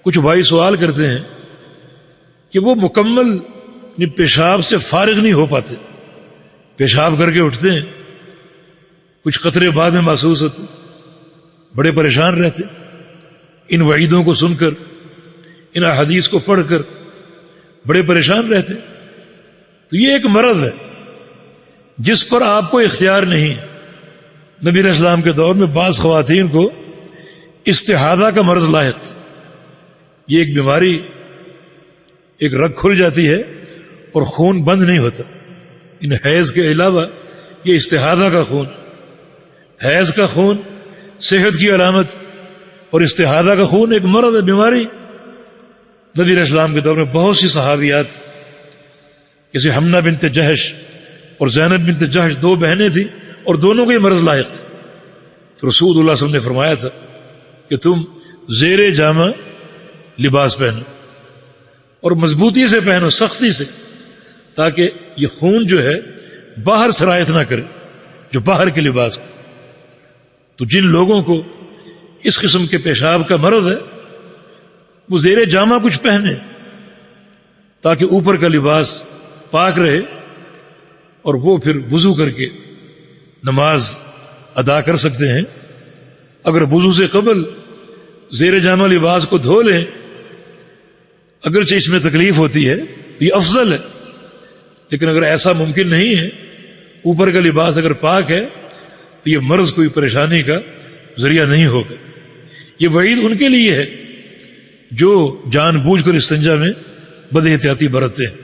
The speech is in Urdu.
کچھ بھائی سوال کرتے ہیں کہ وہ مکمل پیشاب سے فارغ نہیں ہو پاتے، پیشاب کر کے اٹھتے ہیں، کچھ قطرے بعد میں محسوس ہوتے، بڑے پریشان رہتے، ان وعیدوں کو سن کر، ان احادیث کو پڑھ کر بڑے پریشان رہتے۔ تو یہ ایک مرض ہے جس پر آپ کو اختیار نہیں ہے۔ نبی علیہ السلام کے دور میں بعض خواتین کو استحاضہ کا مرض لاحق تھا۔ یہ ایک بیماری، ایک رگ کھل جاتی ہے اور خون بند نہیں ہوتا۔ ان حیض کے علاوہ یہ استحاضہ کا خون، حیض کا خون صحت کی علامت، اور استحاضہ کا خون ایک مرض ہے، بیماری۔ نبی علیہ السلام کے دور میں بہت سی صحابیات، جیسے حمنہ بنت جہش اور زینب بنت جہش، دو بہنیں تھیں اور دونوں کو یہ مرض لاحق تھا۔ تو رسول اللہ صلی اللہ علیہ وسلم نے فرمایا تھا کہ تم زیر جامہ لباس پہنو اور مضبوطی سے پہنو، سختی سے، تاکہ یہ خون جو ہے باہر سرایت نہ کرے، جو باہر کے لباس کو۔ تو جن لوگوں کو اس قسم کے پیشاب کا مرض ہے وہ زیر جامہ کچھ پہنے تاکہ اوپر کا لباس پاک رہے، اور وہ پھر وضو کر کے نماز ادا کر سکتے ہیں۔ اگر وضو سے قبل زیر جامہ لباس کو دھو لیں، اگرچہ اس میں تکلیف ہوتی ہے، یہ افضل ہے، لیکن اگر ایسا ممکن نہیں ہے، اوپر کا لباس اگر پاک ہے تو یہ مرض کوئی پریشانی کا ذریعہ نہیں ہوگا۔ یہ وعید ان کے لیے ہے جو جان بوجھ کر استنجا میں بد احتیاطی برتتے ہیں۔